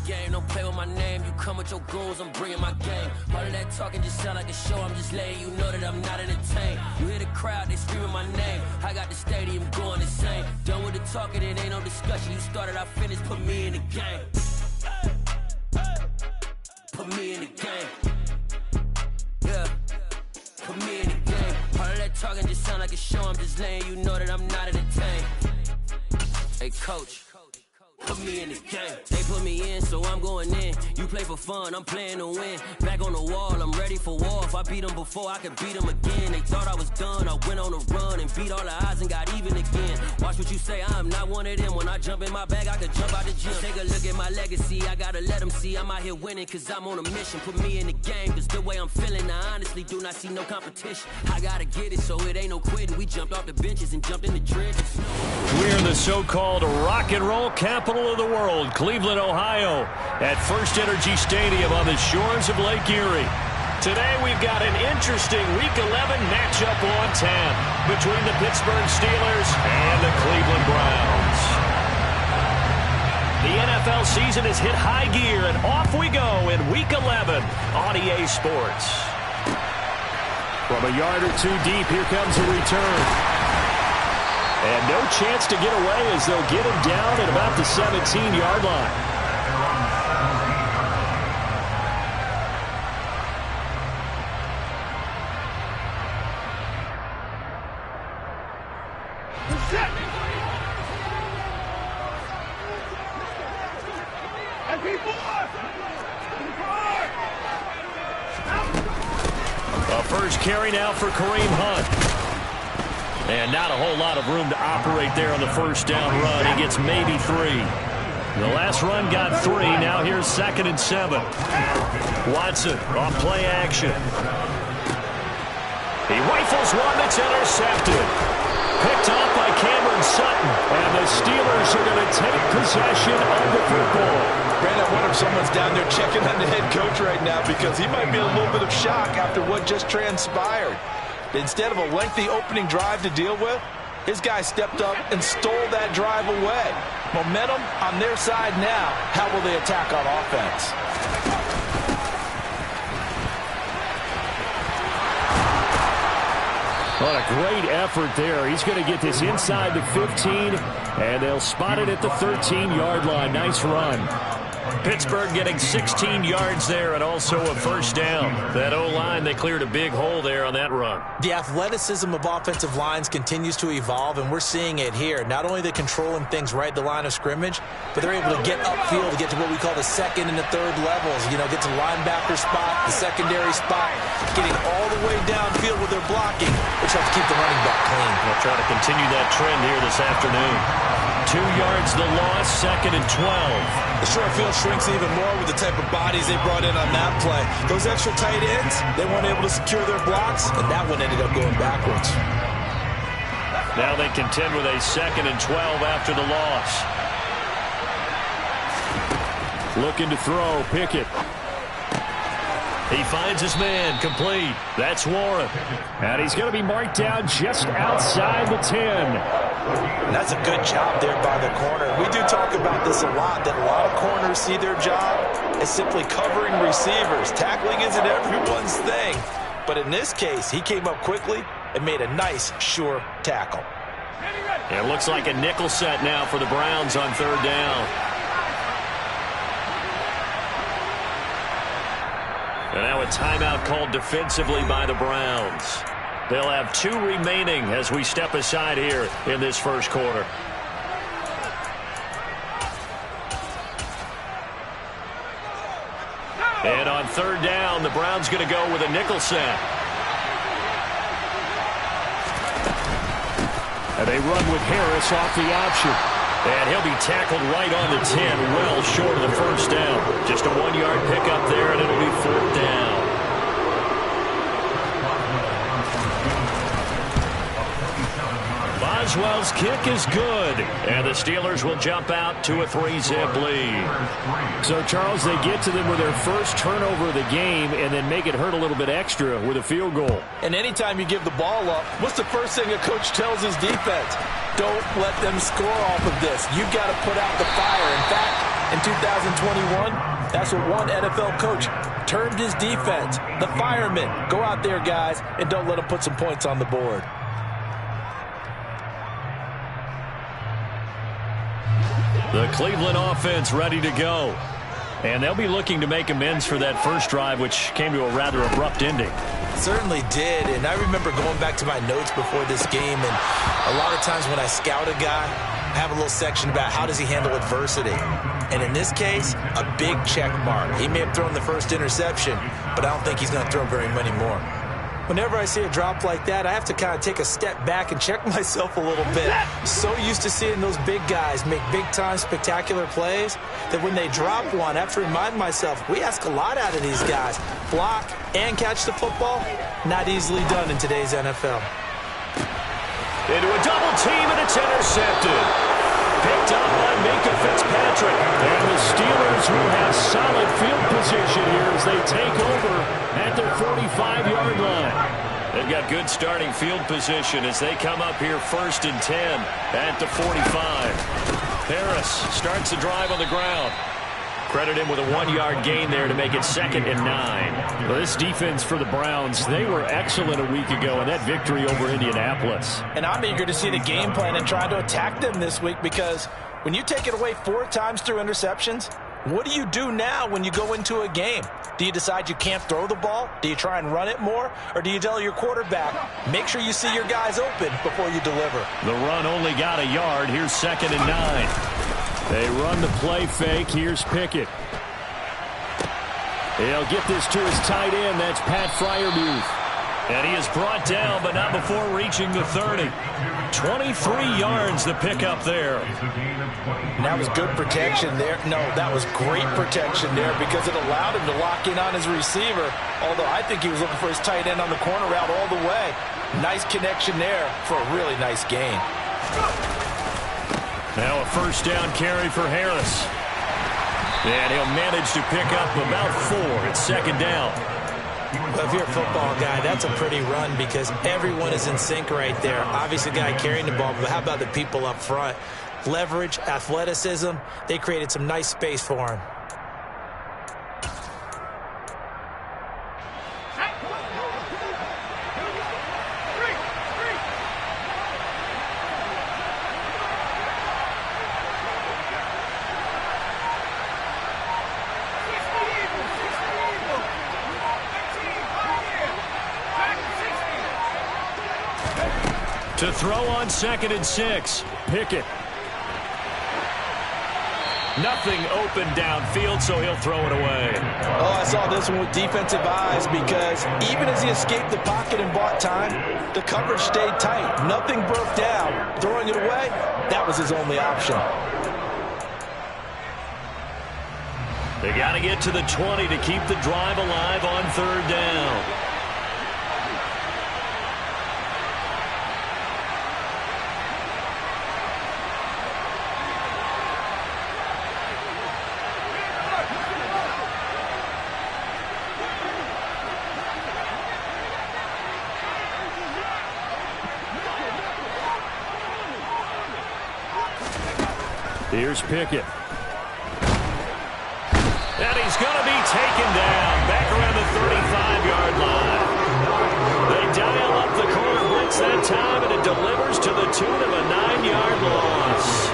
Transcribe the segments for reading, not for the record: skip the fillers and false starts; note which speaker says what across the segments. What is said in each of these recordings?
Speaker 1: game, don't play with my name. You come with your goons, I'm bringing my game. All of that talking just sound like a show, I'm just letting you know that I'm not entertained. You hear the crowd, they screaming my name. I got the stadium going insane. Done with the talking, it ain't no discussion. You started, I finished, put me in the game. Put me in the game. Yeah, put me in the game. All of that talking just sound like a show, I'm just letting you know that I'm not entertained. Hey, coach. Put me in the game. They put me in, so I'm going in. You play for fun, I'm playing to win. Back on the wall, I'm ready for war. If I beat them before, I could beat them again. They thought I was done, I went on a run and beat all the odds and got even again. Watch what you say, I'm not one of them. When I jump in my bag, I could jump out the gym. Take a look at my legacy, I gotta let them see I'm out here winning, cause I'm on a mission. Put me in the game, cause the way I'm feeling, I honestly do not see no competition. I gotta get it, so it ain't no quitting. We jumped off the benches and jumped in the trenches.
Speaker 2: We're in the so-called rock and roll capital of the world, Cleveland, Ohio, at First Energy Stadium on the shores of Lake Erie. Today we've got an interesting Week 11 matchup on tap between the Pittsburgh Steelers and the Cleveland Browns. The NFL season has hit high gear, and off we go in Week 11 on EA Sports. From a yard or two deep, here comes a return. And no chance to get away as they'll get him down at about the 17-yard line. A first carry now for Kareem Hunt. And not a whole lot of room to operate there on the first down run. He gets maybe 3. The last run got 3. Now here's 2nd and 7. Watson on play action. He rifles one that's intercepted. Picked off by Cameron Sutton. And the Steelers are going to take possession of the football.
Speaker 3: Brandon, I wonder if someone's down there checking on the head coach right now, because he might be in a little bit of shock after what just transpired. Instead of a lengthy opening drive to deal with, his guy stepped up and stole that drive away. Momentum on their side now. How will they attack on offense?
Speaker 2: What a great effort there. He's going to get this inside the 15, and they'll spot it at the 13-yard line. Nice run. Pittsburgh getting 16 yards there and also a first down. That O-line, they cleared a big hole there on that run.
Speaker 4: The athleticism of offensive lines continues to evolve, and we're seeing it here. Not only are they controlling things right at the line of scrimmage, but they're able to get upfield to get to what we call the second and the third levels. You know, get to the linebacker spot, the secondary spot, getting all the way downfield with their blocking, which helps keep the running back clean.
Speaker 2: They'll try to continue that trend here this afternoon. 2 yards the loss, 2nd and 12.
Speaker 3: The short field shrinks even more with the type of bodies they brought in on that play. Those extra tight ends, they weren't able to secure their blocks, and that one ended up going backwards.
Speaker 2: Now they contend with a 2nd and 12 after the loss. Looking to throw, Pickett. He finds his man, complete. That's Warren. And he's going to be marked down just outside the 10.
Speaker 4: And that's a good job there by the corner. We do talk about this a lot, that a lot of corners see their job as simply covering receivers. Tackling isn't everyone's thing. But in this case, he came up quickly and made a nice, sure tackle.
Speaker 2: It looks like a nickel set now for the Browns on 3rd down. And now a timeout called defensively by the Browns. They'll have 2 remaining as we step aside here in this first quarter. And on 3rd down, the Browns going to go with a nickel set. And they run with Harris off the option. And he'll be tackled right on the 10, well short of the first down. Just a 1-yard pickup there, and it'll be 4th down. Boswell's kick is good, and the Steelers will jump out to a 3-zip lead. So, Charles, they get to them with their first turnover of the game and then make it hurt a little bit extra with a field goal.
Speaker 3: And anytime you give the ball up, what's the first thing a coach tells his defense? Don't let them score off of this. You've got to put out the fire. In fact, In 2021, that's what one NFL coach termed his defense. The firemen. Go out there, guys, and don't let them put some points on the board.
Speaker 2: The Cleveland offense ready to go. And they'll be looking to make amends for that first drive, which came to a rather abrupt ending.
Speaker 4: Certainly did, and I remember going back to my notes before this game, and a lot of times when I scout a guy, I have a little section about how does he handle adversity. And in this case, a big check mark. He may have thrown the first interception, but I don't think he's going to throw very many more. Whenever I see a drop like that, I have to kind of take a step back and check myself a little bit. So used to seeing those big guys make big-time spectacular plays that when they drop one, I have to remind myself, we ask a lot out of these guys. Block and catch the football, not easily done in today's NFL.
Speaker 2: Into a double team, and it's intercepted. Picked up by Minka Fitzpatrick. And the Steelers will have solid field position here as they take over at their 45-yard line. They've got good starting field position as they come up here 1st and 10 at the 45. Harris starts the drive on the ground. Credit him with a 1-yard gain there to make it 2nd and 9. Well, this defense for the Browns, they were excellent a week ago in that victory over Indianapolis.
Speaker 3: And I'm eager to see the game plan and try to attack them this week, because when you take it away 4 times through interceptions, what do you do now when you go into a game? Do you decide you can't throw the ball? Do you try and run it more? Or do you tell your quarterback, make sure you see your guys open before you deliver?
Speaker 2: The run only got a yard. Here's 2nd and 9. They run the play fake. Here's Pickett. He'll get this to his tight end. That's Pat Freiermuth. And he is brought down, but not before reaching the 30. 23 yards the pickup there.
Speaker 3: And that was good protection there. No, that was great protection there because it allowed him to lock in on his receiver. Although I think he was looking for his tight end on the corner route all the way. Nice connection there for a really nice gain.
Speaker 2: Now a 1st down carry for Harris. And he'll manage to pick up about 4. It's 2nd down.
Speaker 4: Well, if you're a football guy, that's a pretty run because everyone is in sync right there. Obviously, the guy carrying the ball, but how about the people up front? Leverage, athleticism, they created some nice space for him.
Speaker 2: To throw on 2nd and 6. Pickett. Nothing open downfield, so he'll throw it away.
Speaker 3: Oh, I saw this one with defensive eyes because even as he escaped the pocket and bought time, the coverage stayed tight. Nothing broke down. Throwing it away, that was his only option.
Speaker 2: They got to get to the 20 to keep the drive alive on 3rd down. Here's Pickett. And he's going to be taken down back around the 35-yard line. They dial up the corner blitz that time, and it delivers to the tune of a 9-yard loss.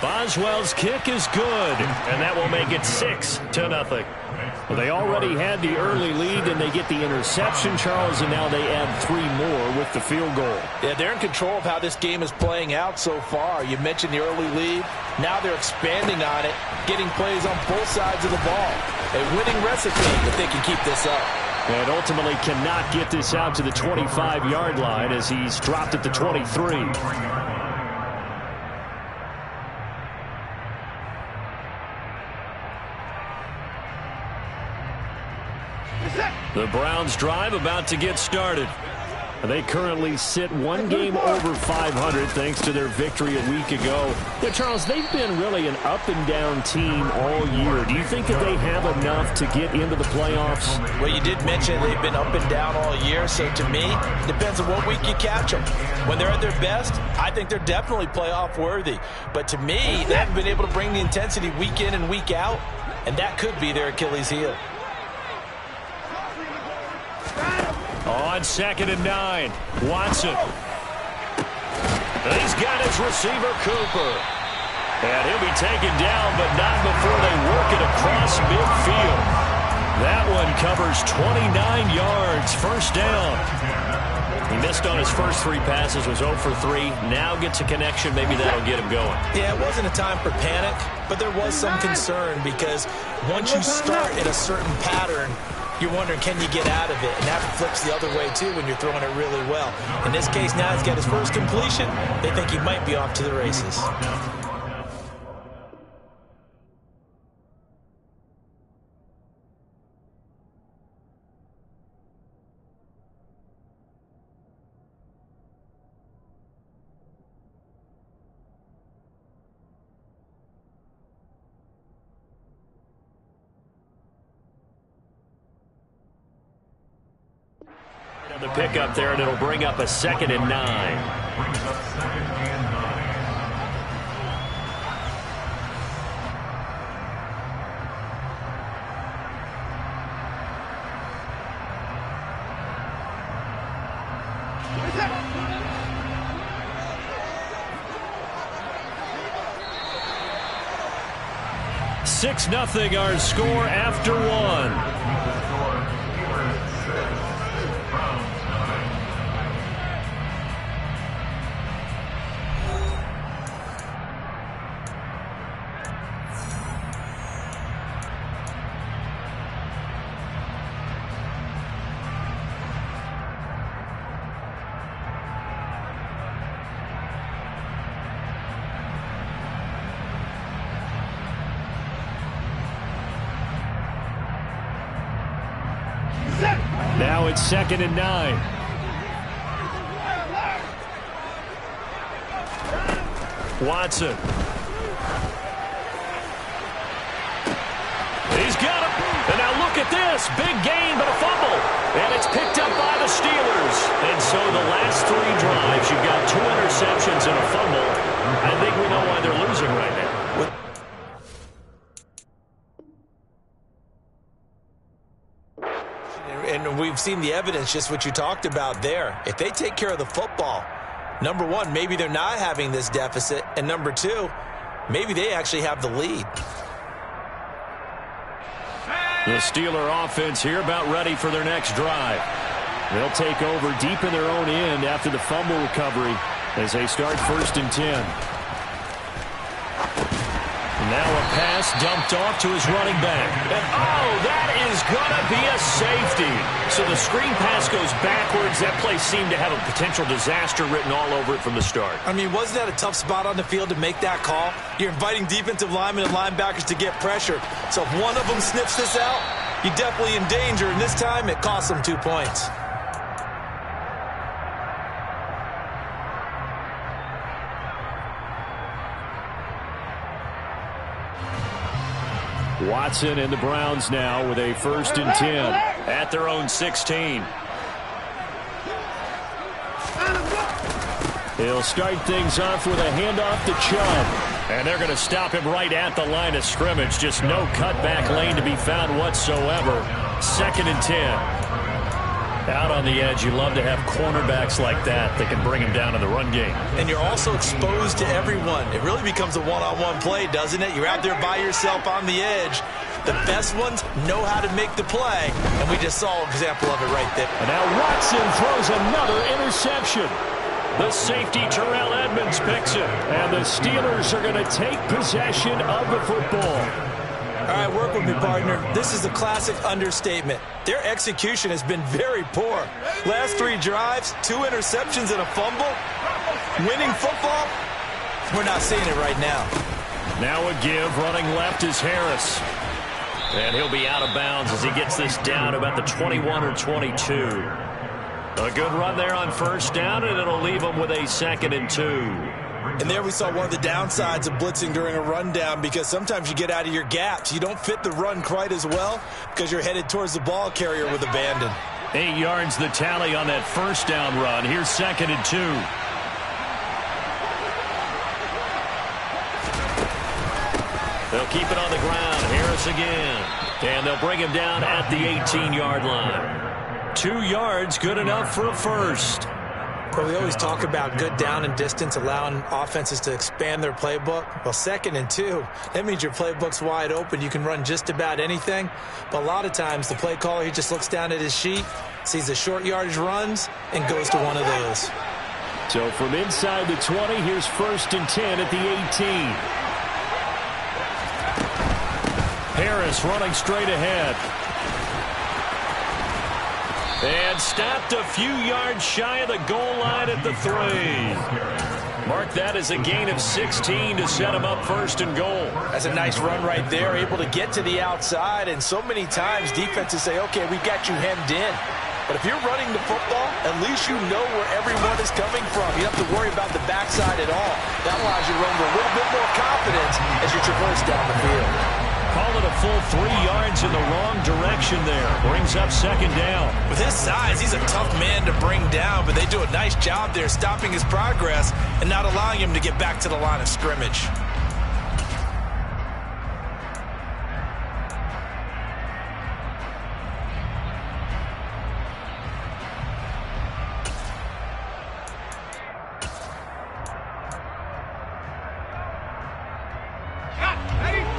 Speaker 2: Boswell's kick is good, and that will make it 6-0. Well, they already had the early lead, and they get the interception, Charles, and now they add 3 more with the field goal.
Speaker 3: Yeah, they're in control of how this game is playing out so far. You mentioned the early lead. Now they're expanding on it, getting plays on both sides of the ball. A winning recipe if they can keep this up.
Speaker 2: And ultimately cannot get this out to the 25-yard line as he's dropped at the 23. The Browns drive about to get started. They currently sit one game over 500 thanks to their victory a week ago. Yeah, Charles, they've been really an up-and-down team all year. Do you think that they have enough to get into the playoffs?
Speaker 4: Well, you did mention they've been up and down all year, so to me, it depends on what week you catch them. When they're at their best, I think they're definitely playoff worthy. But to me, they haven't been able to bring the intensity week in and week out, and that could be their Achilles heel.
Speaker 2: On 2nd and 9, Watson. He's got his receiver, Cooper. And he'll be taken down, but not before they work it across midfield. That one covers 29 yards, first down. He missed on his first 3 passes, was 0 for 3. Now gets a connection. Maybe that'll get him going.
Speaker 4: Yeah, it wasn't a time for panic, but there was some concern because once you start in a certain pattern, you're wondering, can you get out of it? And that flips the other way, too, when you're throwing it really well. In this case, now he's got his first completion. They think he might be off to the races.
Speaker 2: The pickup there, and it'll bring up a 2nd and 9. Six nothing our score after 1. Now it's 2nd and 9. Watson. He's got him. And now look at this. Big gain, but a fumble. And it's picked up by the Steelers. And so the last 3 drives, you've got 2 interceptions and a fumble. I think we know why they're losing right now.
Speaker 4: And we've seen the evidence, just what you talked about there. If they take care of the football, number one, maybe they're not having this deficit. And number 2, maybe they actually have the lead.
Speaker 2: The Steeler offense here about ready for their next drive. They'll take over deep in their own end after the fumble recovery as they start 1st and 10. Now a pass dumped off to his running back. And, oh, that is going to be a safety. So the screen pass goes backwards. That play seemed to have a potential disaster written all over it from the start.
Speaker 4: I mean, wasn't that a tough spot on the field to make that call? You're inviting defensive linemen and linebackers to get pressure. So if one of them sniffs this out, you're definitely in danger. And this time, it cost them 2 points.
Speaker 2: Watson and the Browns now with a 1st and 10 at their own 16. He'll start things off with a handoff to Chubb. And they're going to stop him right at the line of scrimmage. Just no cutback lane to be found whatsoever. 2nd and 10. Out on the edge, you love to have cornerbacks like that can bring him down in the run game.
Speaker 4: And you're also exposed to everyone. It really becomes a one-on-one play, doesn't it? You're out there by yourself on the edge. The best ones know how to make the play, and we just saw an example of it right there.
Speaker 2: And now Watson throws another interception. The safety, Terrell Edmonds, picks it. And the Steelers are going to take possession of the football.
Speaker 4: All right, work with me, partner. This is a classic understatement. Their execution has been very poor. Last 3 drives, 2 interceptions and a fumble. Winning football, we're not seeing it right now.
Speaker 2: Now a give, running left is Harris. And he'll be out of bounds as he gets this down about the 21 or 22. A good run there on first down, and it'll leave them with a 2nd and 2.
Speaker 4: And there we saw one of the downsides of blitzing during a rundown, because sometimes you get out of your gaps. You don't fit the run quite as well because you're headed towards the ball carrier with abandon.
Speaker 2: 8 yards the tally on that first down run. Here's 2nd and 2. They'll keep it on the ground. Harris again. And they'll bring him down at the 18-yard line. 2 yards, good enough for a first.
Speaker 4: Well, we always talk about good down and distance, allowing offenses to expand their playbook. Well, 2nd and 2, that means your playbook's wide open. You can run just about anything. But a lot of times, the play caller, he just looks down at his sheet, sees the short yardage runs, and goes to one of those.
Speaker 2: So from inside the 20, here's 1st and 10 at the 18. Harris running straight ahead. And stopped a few yards shy of the goal line at the 3. Mark that as a gain of 16 to set him up 1st and goal.
Speaker 4: That's a nice run right there, able to get to the outside. And so many times defenses say, okay, we've got you hemmed in. But if you're running the football, at least you know where everyone is coming from. You don't have to worry about the backside at all. That allows you to run with a little bit more confidence as you traverse down the field.
Speaker 2: Call it a full 3 yards in the wrong direction there. Brings up 2nd down.
Speaker 4: With his size, he's a tough man to bring down, but they do a nice job there stopping his progress and not allowing him to get back to the line of scrimmage.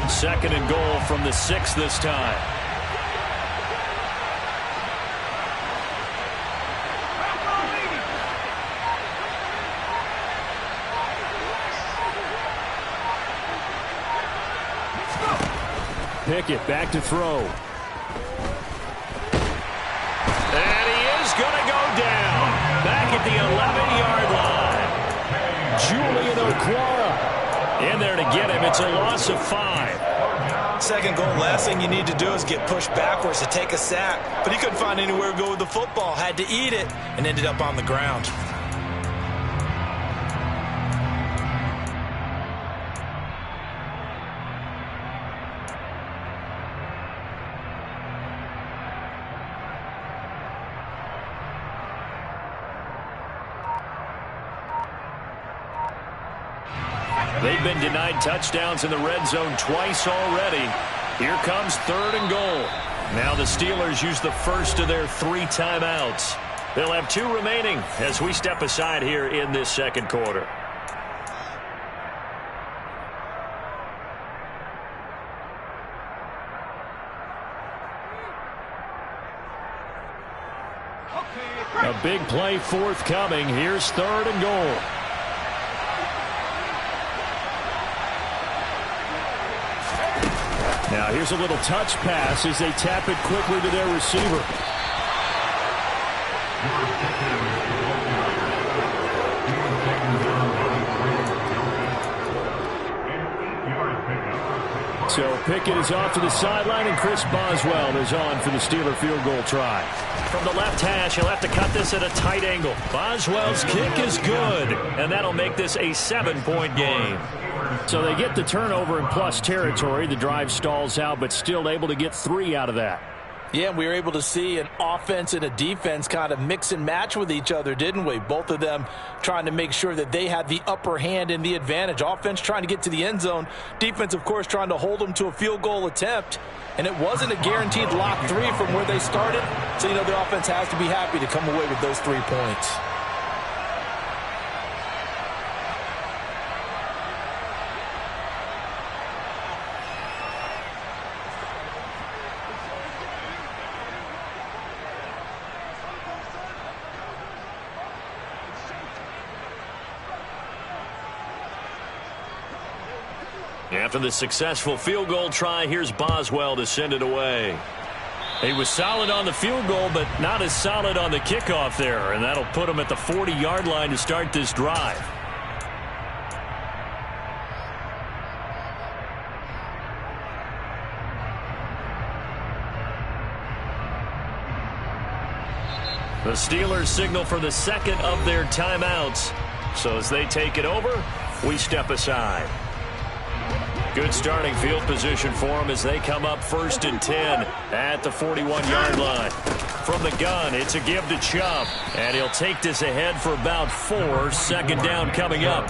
Speaker 2: Second and goal from the 6 this time. Pickett back to throw. And he is going to go down. Back at the 11-yard line. Julian Okwara in there to get him. It's a loss of 5.
Speaker 4: 2nd goal, last thing you need to do is get pushed backwards to take a sack. But he couldn't find anywhere to go with the football. Had to eat it and ended up on the ground.
Speaker 2: They've been denied touchdowns in the red zone twice already. Here comes 3rd and goal. Now the Steelers use the first of their 3 timeouts. They'll have 2 remaining as we step aside here in this 2nd quarter. A big play forthcoming. Here's 3rd and goal. Now here's a little touch pass as they tap it quickly to their receiver. So Pickett is off to the sideline, and Chris Boswell is on for the Steeler field goal try. From the left hash, he'll have to cut this at a tight angle. Boswell's kick is good, and that'll make this a 7-point game. So they get the turnover in plus territory. The drive stalls out, but still able to get 3 out of that.
Speaker 4: Yeah, we were able to see an offense and a defense kind of mix and match with each other, didn't we? Both of them trying to make sure that they had the upper hand and the advantage. Offense trying to get to the end zone. Defense, of course, trying to hold them to a field goal attempt. And it wasn't a guaranteed lock 3 from where they started. So, you know, the offense has to be happy to come away with those 3 points.
Speaker 2: After the successful field goal try, here's Boswell to send it away. He was solid on the field goal, but not as solid on the kickoff there, and that'll put him at the 40-yard line to start this drive. The Steelers signal for the second of their timeouts. So as they take it over, we step aside. Good starting field position for them as they come up 1st and 10 at the 41-yard line. From the gun, it's a give to Chubb, and he'll take this ahead for about 4. Second down coming up.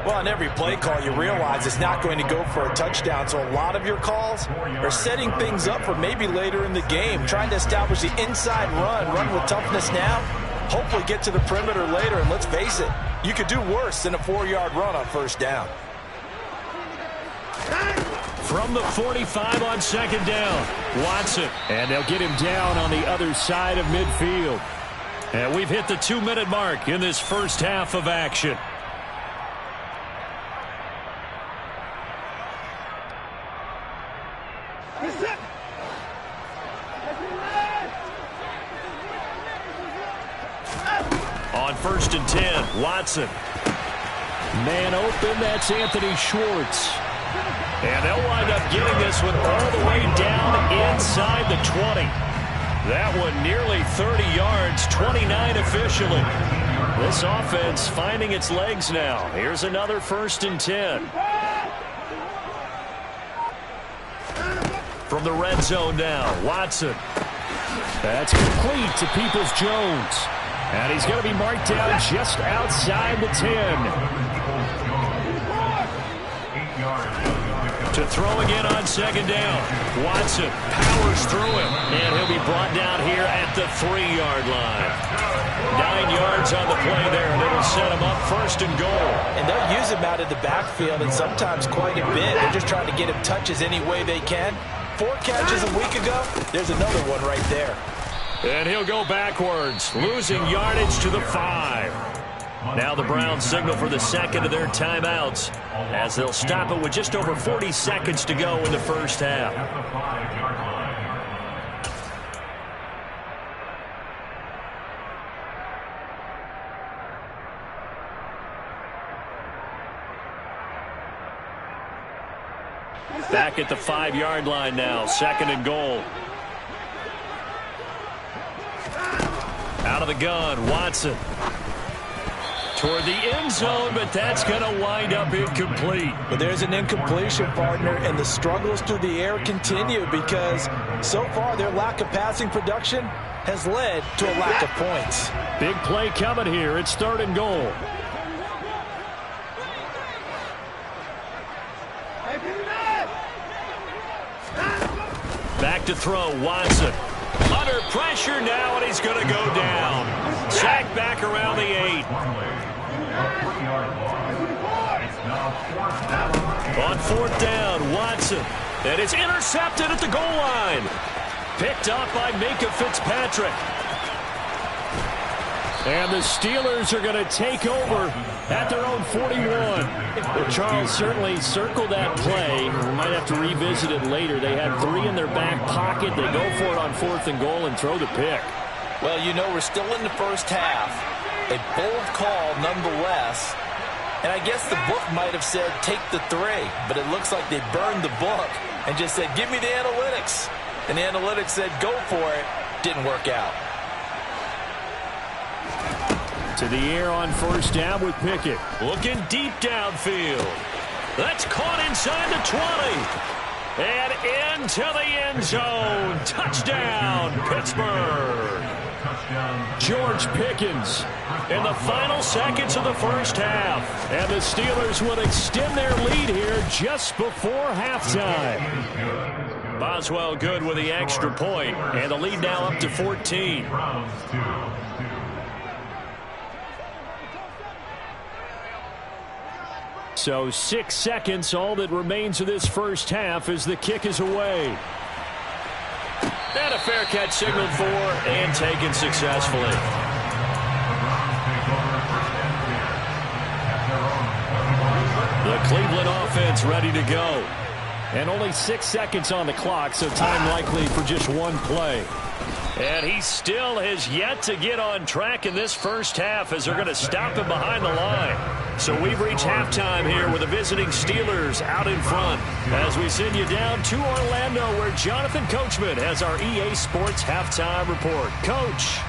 Speaker 3: Well, on every play call, you realize it's not going to go for a touchdown, so a lot of your calls are setting things up for maybe later in the game, trying to establish the inside run with toughness now, hopefully get to the perimeter later, and let's face it, you could do worse than a 4-yard run on 1st down.
Speaker 2: From the 45 on 2nd down, Watson, and they'll get him down on the other side of midfield. And we've hit the 2-minute mark in this first half of action. On 1st and 10, Watson. Man open, that's Anthony Schwartz. And they'll wind up getting this one all the way down inside the 20. That one nearly 30 yards, 29 officially. This offense finding its legs now. Here's another 1st and 10. From the red zone now, Watson. That's complete to Peoples-Jones. And he's going to be marked down just outside the 10. To throw again on 2nd down. Watson powers through him, and he'll be brought down here at the 3-yard line. 9 yards on the play there, and it'll set him up 1st and goal.
Speaker 3: And they'll use him out of the backfield, and sometimes quite a bit. They're just trying to get him touches any way they can. 4 catches a week ago. There's another one right there.
Speaker 2: And he'll go backwards, losing yardage to the 5. Now the Browns signal for the second of their timeouts as they'll stop it with just over 40 seconds to go in the first half. Back at the 5-yard line now, 2nd and goal. Out of the gun, Watson. Toward the end zone, but that's going to wind up incomplete.
Speaker 3: But there's an incompletion, partner, and the struggles through the air continue because so far their lack of passing production has led to a lack of points.
Speaker 2: Big play coming here. It's 3rd and goal. Back to throw, Watson. Under pressure now, and he's going to go down. Sacked back around the 8. On 4th down, Watson. And it's intercepted at the goal line. Picked up by Minka Fitzpatrick. And the Steelers are going to take over at their own 41. Well, Charles certainly circled that play. We might have to revisit it later. They had 3 in their back pocket. They go for it on 4th and goal and throw the pick.
Speaker 3: Well, you know, we're still in the first half. A bold call nonetheless. And I guess the book might have said take the 3. But it looks like they burned the book and just said give me the analytics. And the analytics said go for it. Didn't work out.
Speaker 2: To the air on 1st down with Pickett. Looking deep downfield. That's caught inside the 20. And into the end zone. Touchdown, Pittsburgh. George Pickens in the final seconds of the first half. And the Steelers will extend their lead here just before halftime. Boswell good with the extra point. And the lead now up to 14. So 6 seconds, all that remains of this first half as the kick is away. And a fair catch signaled for and taken successfully. The Cleveland offense ready to go. And only 6 seconds on the clock, so time likely for just one play. And he still has yet to get on track in this first half as they're going to stop him behind the line. So we've reached halftime here with the visiting Steelers out in front as we send you down to Orlando where Jonathan Coachman has our EA Sports halftime report. Coach.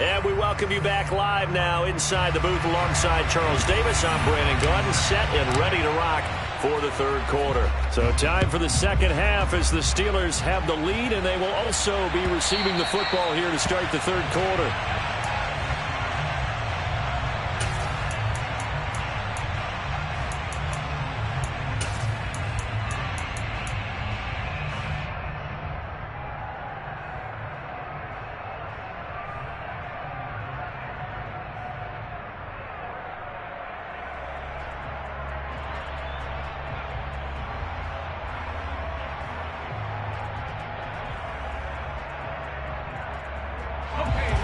Speaker 2: And we welcome you back live now inside the booth alongside Charles Davis. I'm Brandon Gaudin, set and ready to rock for the third quarter. So time for the second half as the Steelers have the lead, and they will also be receiving the football here to start the third quarter.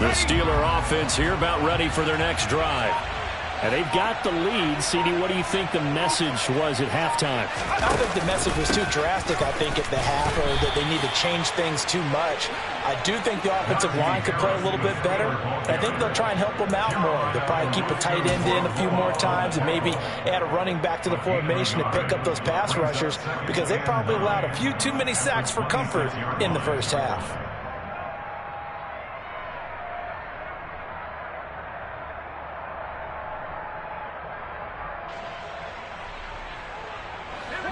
Speaker 2: The Steeler offense here about ready for their next drive. And they've got the lead. CD, what do you think the message was at halftime?
Speaker 4: I don't think the message was too drastic, I think, at the half, or that they need to change things too much. I do think the offensive line could play a little bit better. I think they'll try and help them out more. They'll probably keep a tight end in a few more times and maybe add a running back to the formation to pick up those pass rushers, because they probably allowed a few too many sacks for comfort in the first half.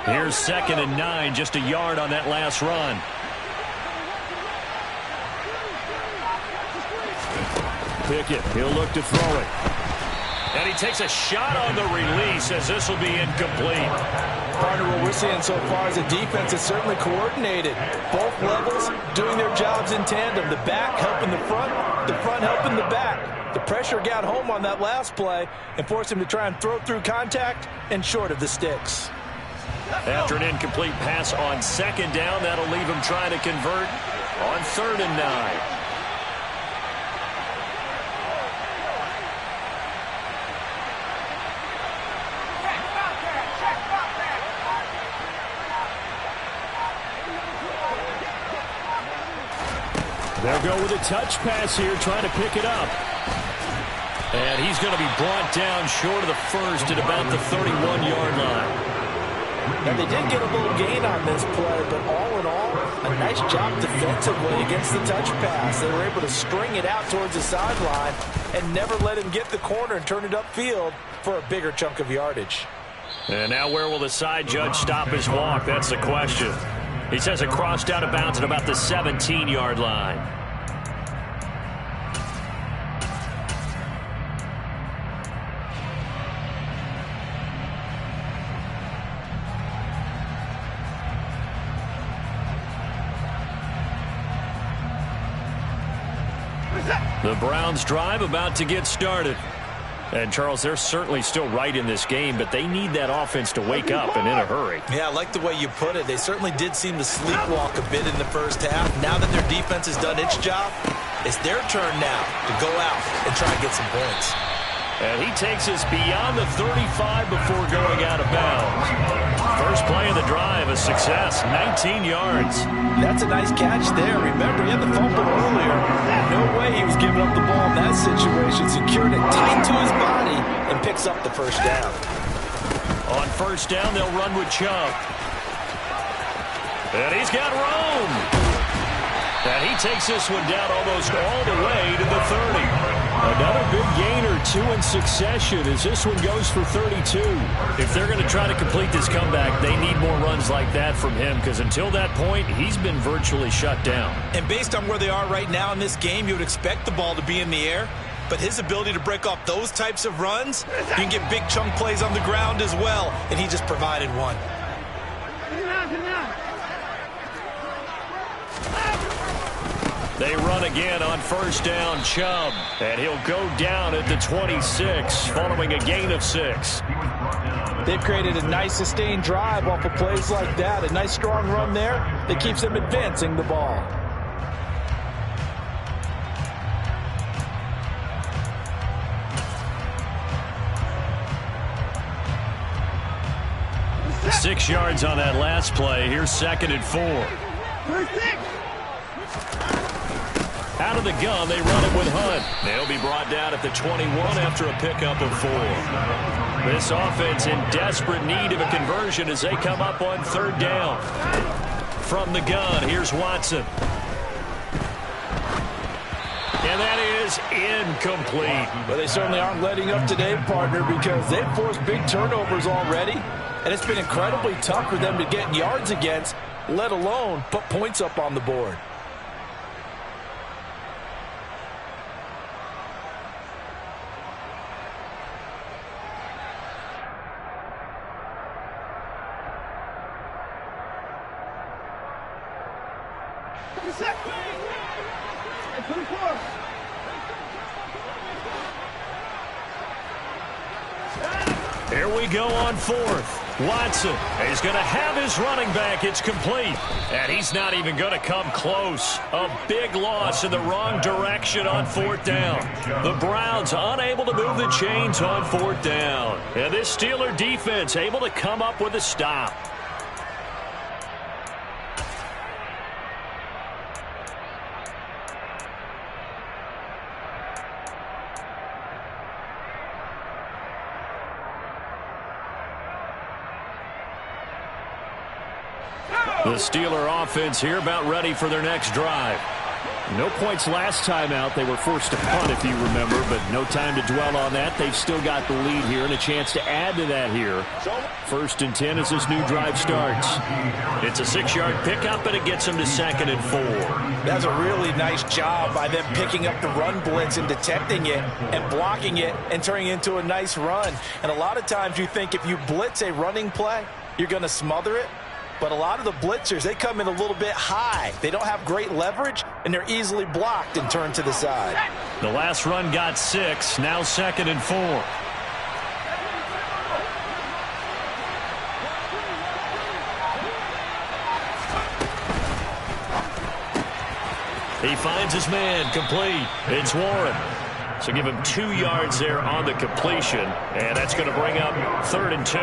Speaker 2: Here's 2nd and 9, just a yard on that last run. Pickett, he'll look to throw it. And he takes a shot on the release as this will be incomplete.
Speaker 3: Partner, what we're seeing so far as a defense is certainly coordinated. Both levels doing their jobs in tandem. The back helping the front helping the back. The pressure got home on that last play and forced him to try and throw through contact and short of the sticks.
Speaker 2: After an incomplete pass on 2nd down, that'll leave him trying to convert on 3rd and 9. They'll go with a touch pass here, trying to pick it up. And he's going to be brought down short of the first at about the 31-yard line.
Speaker 3: Now, they did get a little gain on this play, but all in all, a nice job defensively against the touch pass. They were able to string it out towards the sideline and never let him get the corner and turn it upfield for a bigger chunk of yardage.
Speaker 2: And now where will the side judge stop his walk? That's the question. He says it crossed out of bounds at about the 17-yard line. The Browns drive about to get started. And, Charles, they're certainly still right in this game, but they need that offense to wake up and in a hurry.
Speaker 4: Yeah, I like the way you put it. They certainly did seem to sleepwalk a bit in the first half. Now that their defense has done its job, it's their turn now to go out and try and get some points.
Speaker 2: And he takes us beyond the 35 before going out of bounds. First play of the drive, a success, 19 yards.
Speaker 3: That's a nice catch there. Remember, he had the fumble earlier. No way he was giving up the ball in that situation. Secured it tight to his body and picks up the first down.
Speaker 2: On first down, they'll run with Chubb. And he's got room. And he takes this one down almost all the way to the 30. Another big gain or two in succession as this one goes for 32. If they're going to try to complete this comeback, they need more runs like that from him, because until that point, he's been virtually shut down.
Speaker 4: And based on where they are right now in this game, you would expect the ball to be in the air. But his ability to break off those types of runs, you can get big chunk plays on the ground as well, and he just provided one.
Speaker 2: They run again on first down, Chubb, and he'll go down at the 26 following a gain of 6.
Speaker 3: They've created a nice sustained drive off of plays like that. A nice strong run there that keeps them advancing the ball.
Speaker 2: Six yards on that last play. Here's 2nd and 4. Out of the gun, they run it with Hunt. They'll be brought down at the 21 after a pickup of 4. This offense in desperate need of a conversion as they come up on 3rd down. From the gun, here's Watson. And that is incomplete.
Speaker 3: Well, they certainly aren't letting up today, partner, because they've forced big turnovers already. And it's been incredibly tough for them to get yards against, let alone put points up on the board.
Speaker 2: Here we go on fourth. Watson, he's going to have his running back. It's complete. And he's not even going to come close. A big loss in the wrong direction on fourth down. The Browns unable to move the chains on fourth down. And this Steeler defense able to come up with a stop. The Steeler offense here about ready for their next drive. No points last time out. They were forced to punt, if you remember, but no time to dwell on that. They've still got the lead here and a chance to add to that here. 1st and 10 as this new drive starts. It's a 6-yard pickup, and it gets them to 2nd and 4.
Speaker 3: That's a really nice job by them picking up the run blitz and detecting it and blocking it and turning it into a nice run. And a lot of times you think if you blitz a running play, you're going to smother it. But a lot of the blitzers, they come in a little bit high. They don't have great leverage, and they're easily blocked and turned to the side.
Speaker 2: The last run got 6, now 2nd and 4. He finds his man, complete. It's Warren. So give him 2 yards there on the completion, and that's going to bring up 3rd and 2.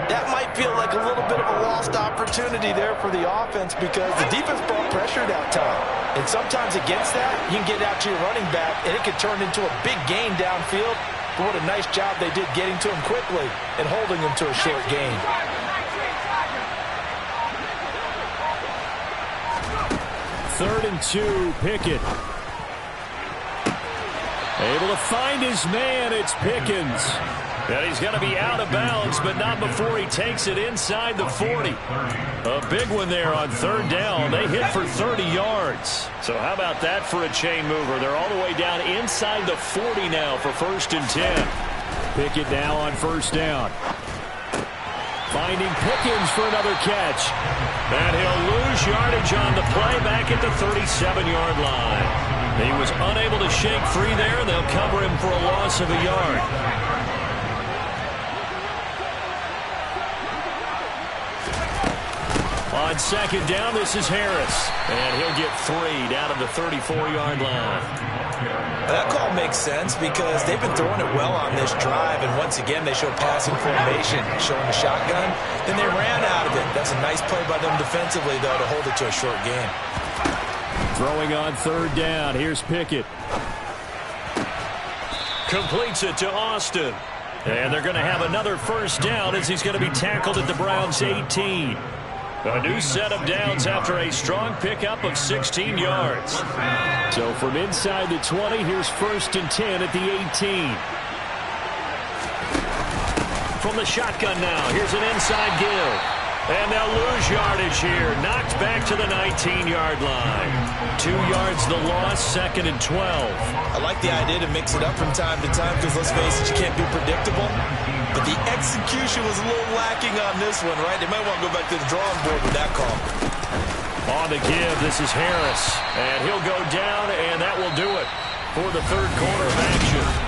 Speaker 3: That might feel like a little bit of a lost opportunity there for the offense because the defense brought pressure that time. And sometimes against that, you can get out to your running back, and it can turn into a big gain downfield. But what a nice job they did getting to him quickly and holding him to a short gain.
Speaker 2: Third and 2, Pickett. Able to find his man, it's Pickens. And he's going to be out of bounds, but not before he takes it inside the 40. A big one there on 3rd down. They hit for 30 yards. So how about that for a chain mover? They're all the way down inside the 40 now for 1st and 10. Pickett now on 1st down. Finding Pickens for another catch. And he'll lose yardage on the play back at the 37-yard line. He was unable to shake free there. They'll cover him for a loss of a yard. On 2nd down, this is Harris. And he'll get 3 down to the 34-yard line.
Speaker 4: That call makes sense because they've been throwing it well on this drive, and once again they show passing formation, showing the shotgun. Then they ran out of it. That's a nice play by them defensively, though, to hold it to a short gain.
Speaker 2: Throwing on 3rd down. Here's Pickett. Completes it to Austin. And they're going to have another 1st down as he's going to be tackled at the Browns' 18. A new set of downs after a strong pickup of 16 yards. So from inside the 20, here's 1st and 10 at the 18. From the shotgun now, here's an inside give. And they'll lose yardage here. Knocked back to the 19-yard line. 2 yards the loss, 2nd and 12.
Speaker 4: I like the idea to mix it up from time to time because, let's face it, you can't be predictable. But the execution was a little lacking on this one, right? They might want to go back to the drawing board with that call.
Speaker 2: On the give, this is Harris. And he'll go down, and that will do it for the 3rd quarter of action.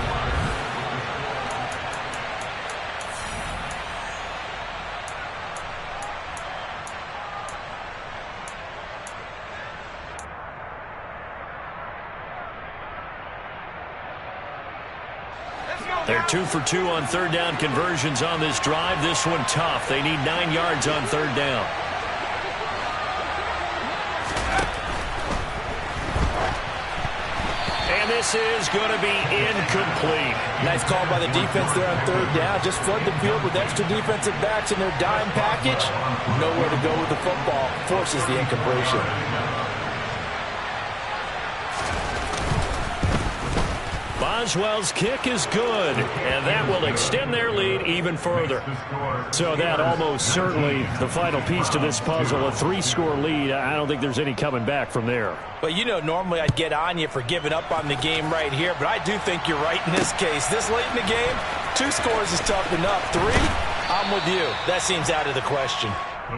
Speaker 2: They're 2 for 2 on 3rd down conversions on this drive. This one tough. They need 9 yards on 3rd down. And this is going to be incomplete.
Speaker 3: Nice call by the defense there on 3rd down. Just flood the field with extra defensive backs in their dime package. Nowhere to go with the football. Forces the incompletion.
Speaker 2: Boswell's kick is good, and that will extend their lead even further. So that almost certainly the final piece to this puzzle, a 3-score lead. I don't think there's any coming back from there.
Speaker 4: Well, you know, normally I'd get on you for giving up on the game right here, but I do think you're right in this case. This late in the game, 2 scores is tough enough. 3, I'm with you. That seems out of the question.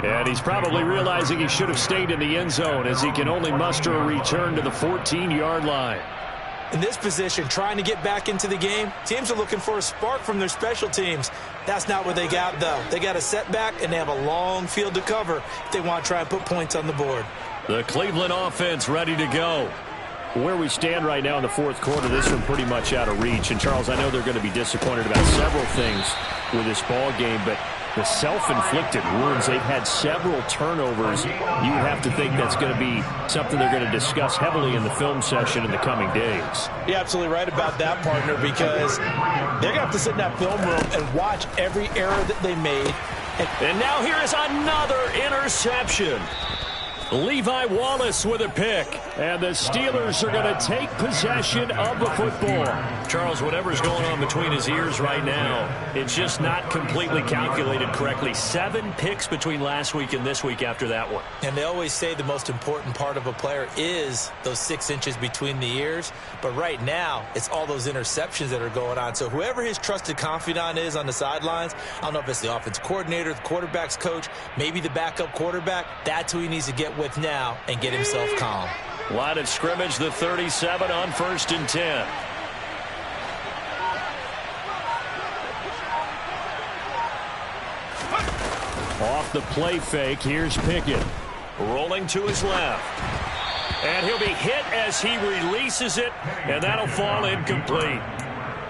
Speaker 2: And he's probably realizing he should have stayed in the end zone as he can only muster a return to the 14-yard line.
Speaker 4: In this position, trying to get back into the game, teams are looking for a spark from their special teams. That's not what they got, though. They got a setback, and they have a long field to cover if they want to try and put points on the board.
Speaker 2: The Cleveland offense ready to go. Where we stand right now in the fourth quarter, this one pretty much out of reach. And, Charles, I know they're going to be disappointed about several things with this ball game, but the self-inflicted wounds, they've had several turnovers. You would have to think that's going to be something they're going to discuss heavily in the film session in the coming days.
Speaker 4: You're absolutely right about that, partner, because they're going to have to sit in that film room and watch every error that they made.
Speaker 2: And now here is another interception. Levi Wallace with a pick. And the Steelers are going to take possession of the football. Charles, whatever's going on between his ears right now, it's just not completely calculated correctly. 7 picks between last week and this week after that one.
Speaker 4: And they always say the most important part of a player is those 6 inches between the ears. But right now, it's all those interceptions that are going on. So whoever his trusted confidant is on the sidelines, I don't know if it's the offense coordinator, the quarterback's coach, maybe the backup quarterback, that's who he needs to get with now and get himself calm.
Speaker 2: Line of scrimmage, the 37 on 1st and 10. Off the play fake, here's Pickett. Rolling to his left. And he'll be hit as he releases it, and that'll fall incomplete.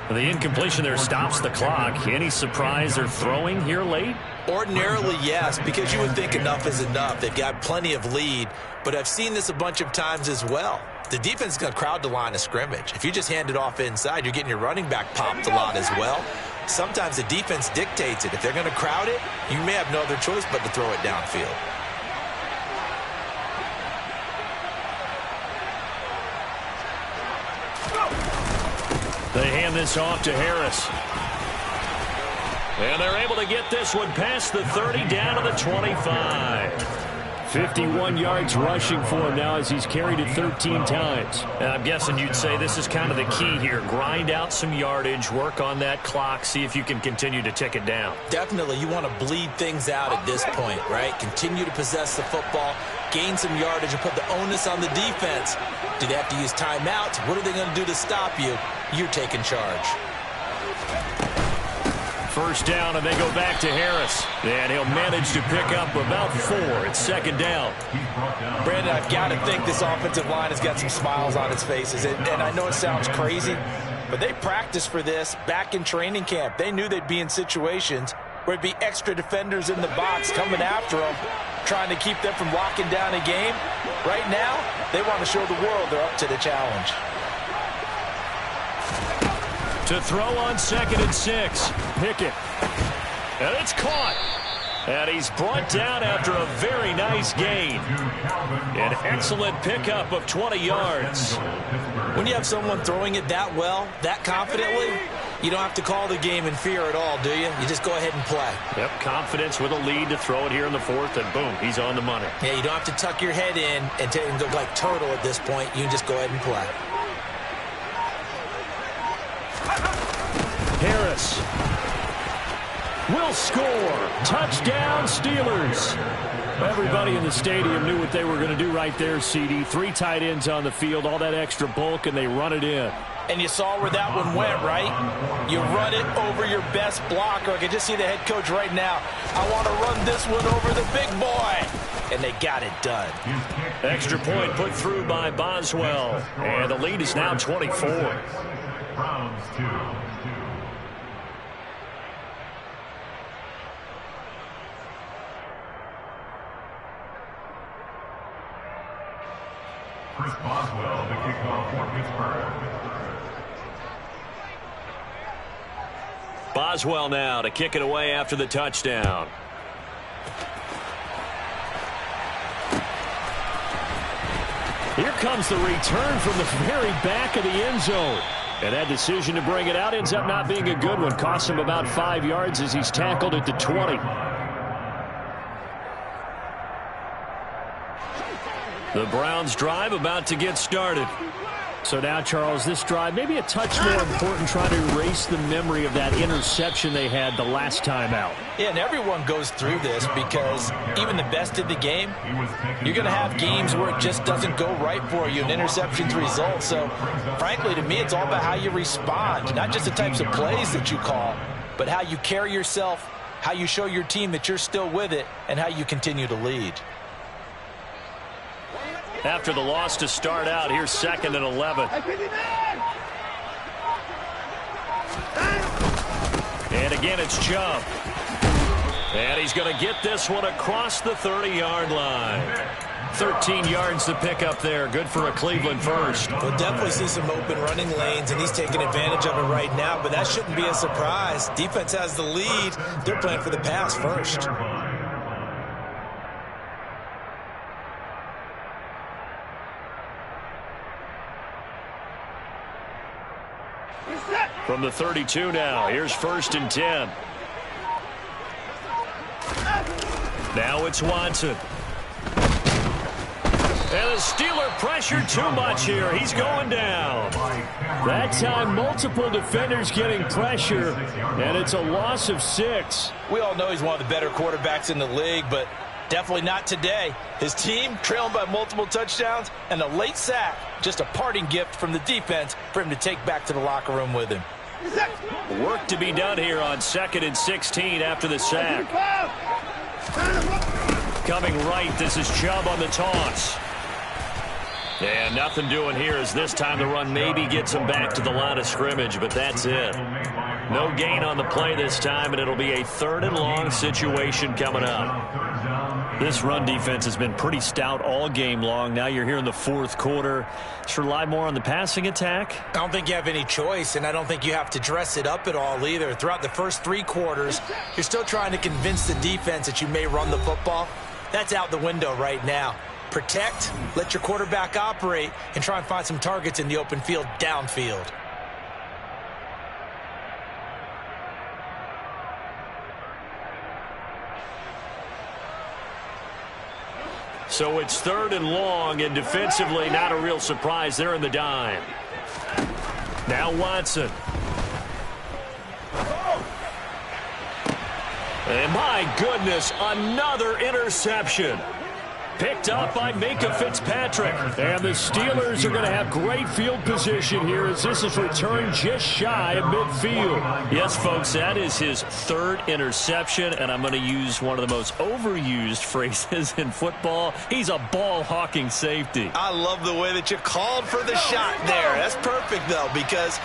Speaker 2: The incompletion there stops the clock. Any surprise they're throwing here late?
Speaker 4: Ordinarily, yes, because you would think enough is enough. They've got plenty of lead, but I've seen this a bunch of times as well. The defense is going to crowd the line of scrimmage. If you just hand it off inside, you're getting your running back popped a lot as well. Sometimes the defense dictates it. If they're going to crowd it, you may have no other choice but to throw it downfield.
Speaker 2: They hand this off to Harris. And they're able to get this one past the 30 down to the 25. 51 yards rushing for him now as he's carried it 13 times. And I'm guessing you'd say this is kind of the key here. Grind out some yardage, work on that clock, see if you can continue to tick it down.
Speaker 4: Definitely. You want to bleed things out at this point, right? Continue to possess the football, gain some yardage, and put the onus on the defense. Do they have to use timeouts? What are they going to do to stop you? You're taking charge.
Speaker 2: First down, and they go back to Harris. And he'll manage to pick up about 4. It's 2nd down.
Speaker 4: Brandon, I've got to think this offensive line has got some smiles on its faces. And I know it sounds crazy, but they practiced for this back in training camp. They knew they'd be in situations where it'd be extra defenders in the box coming after them, trying to keep them from locking down a game. Right now, they want to show the world they're up to the challenge.
Speaker 2: To throw on 2nd and 6. Pickett. And it's caught. And he's brought down after a very nice gain. An excellent pickup of 20 yards.
Speaker 4: When you have someone throwing it that well, that confidently, you don't have to call the game in fear at all, do you? You just go ahead and play.
Speaker 2: Yep, confidence with a lead to throw it here in the 4th, and boom, he's on the money.
Speaker 4: Yeah, you don't have to tuck your head in and go like turtle at this point. You can just go ahead and play.
Speaker 2: Harris will score. Touchdown, Steelers. Everybody in the stadium knew what they were going to do right there, CD. 3 tight ends on the field, all that extra bulk, and they run it in.
Speaker 4: And you saw where that one went, right? You run it over your best blocker. I can just see the head coach right now. I want to run this one over the big boy. And they got it done.
Speaker 2: Extra point put through by Boswell. And the lead is now 24.
Speaker 5: Browns 2. Chris Boswell, the kickoff for Pittsburgh.
Speaker 2: Boswell now to kick it away after the touchdown. Here comes the return from the very back of the end zone. And that decision to bring it out ends up not being a good one. Costs him about 5 yards as he's tackled at the 20. The Browns drive about to get started. So now, Charles, this drive maybe a touch more important, trying to erase the memory of that interception they had the last time out.
Speaker 4: Yeah, and everyone goes through this because even the best in the game, you're going to have games where it just doesn't go right for you, and interceptions result. So, frankly, to me, it's all about how you respond, not just the types of plays that you call, but how you carry yourself, how you show your team that you're still with it, and how you continue to lead.
Speaker 2: After the loss to start out, here's 2nd and 11. And again, it's Chubb. And he's going to get this one across the 30-yard line. 13 yards to pick up there. Good for a Cleveland first.
Speaker 4: We'll definitely see some open running lanes, and he's taking advantage of it right now, but that shouldn't be a surprise. Defense has the lead. They're playing for the pass first.
Speaker 2: From the 32 now, here's 1st and 10. Now it's Watson. And the Steeler pressured too much here. He's going down. That time, multiple defenders getting pressure, and it's a loss of 6.
Speaker 4: We all know he's one of the better quarterbacks in the league, but definitely not today. His team trailing by multiple touchdowns and a late sack. Just a parting gift from the defense for him to take back to the locker room with him.
Speaker 2: Work to be done here on 2nd and 16 after the sack. Coming right, this is Chubb on the toss. And nothing doing here as this time the run maybe gets him back to the line of scrimmage, but that's it. No gain on the play this time, and it'll be a 3rd and long situation coming up. This run defense has been pretty stout all game long. Now you're here in the 4th quarter. Just rely more on the passing attack.
Speaker 4: I don't think you have any choice, and I don't think you have to dress it up at all either. Throughout the first 3 quarters, you're still trying to convince the defense that you may run the football. That's out the window right now. Protect, let your quarterback operate, and try and find some targets in the open field downfield.
Speaker 2: So it's 3rd and long, and defensively not a real surprise. They're in the dime. Now Watson. And my goodness, another interception. Picked up by Minka Fitzpatrick. And the Steelers are going to have great field position here as this is returned just shy of midfield. Yes, folks, that is his 3rd interception, and I'm going to use one of the most overused phrases in football. He's a ball-hawking safety.
Speaker 4: I love the way that you called for the shot there. That's perfect, though, because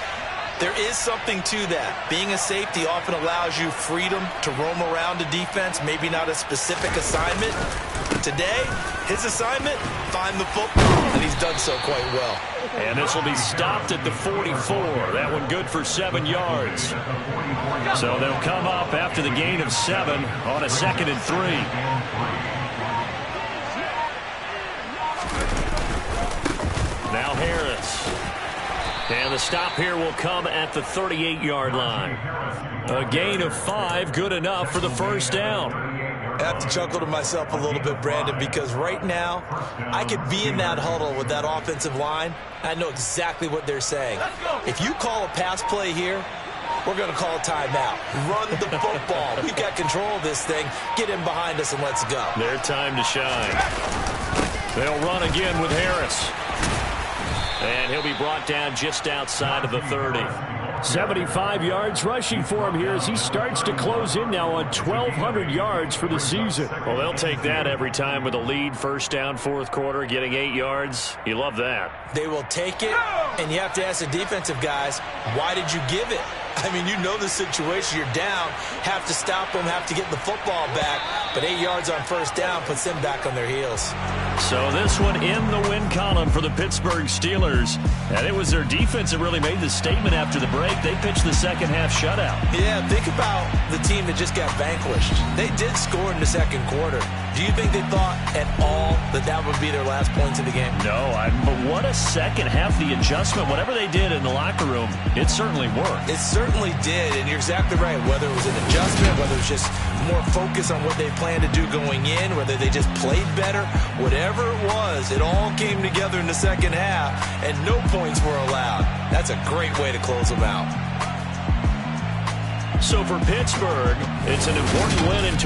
Speaker 4: there is something to that. Being a safety often allows you freedom to roam around a defense, maybe not a specific assignment. Today, his assignment, find the football, and he's done so quite well.
Speaker 2: And this will be stopped at the 44. That one good for 7 yards. So they'll come up after the gain of 7 on a 2nd and 3. Now Harris. And the stop here will come at the 38-yard line. A gain of 5, good enough for the first down.
Speaker 4: I have to chuckle to myself a little bit, Brandon, because right now I could be in that huddle with that offensive line. I know exactly what they're saying. If you call a pass play here, we're going to call a timeout. Run the football. We've got control of this thing. Get in behind us and let's go.
Speaker 2: Their time to shine. They'll run again with Harris. And he'll be brought down just outside of the 30. 75 yards rushing for him here as he starts to close in now on 1,200 yards for the season. Well, they'll take that every time with a lead. 1st down, 4th quarter, getting 8 yards. You love that.
Speaker 4: They will take it, and you have to ask the defensive guys, why did you give it? I mean, you know the situation. You're down, have to stop them, have to get the football back, but 8 yards on 1st down puts them back on their heels. So
Speaker 2: this one in the win column for the Pittsburgh Steelers. And it was their defense that really made the statement after the break. They pitched the second half shutout.
Speaker 4: Yeah, think about the team that just got vanquished. They did score in the 2nd quarter. Do you think they thought at all that that would be their last points of the game?
Speaker 2: No, but what a second half, the adjustment. Whatever they did in the locker room, it certainly worked.
Speaker 4: It certainly did, and you're exactly right. Whether it was an adjustment, whether it was just more focus on what they planned to do going in, whether they just played better, whatever it was, it all came together in the second half, and no points were allowed. That's a great way to close them out.
Speaker 2: So for Pittsburgh, it's an important win in terms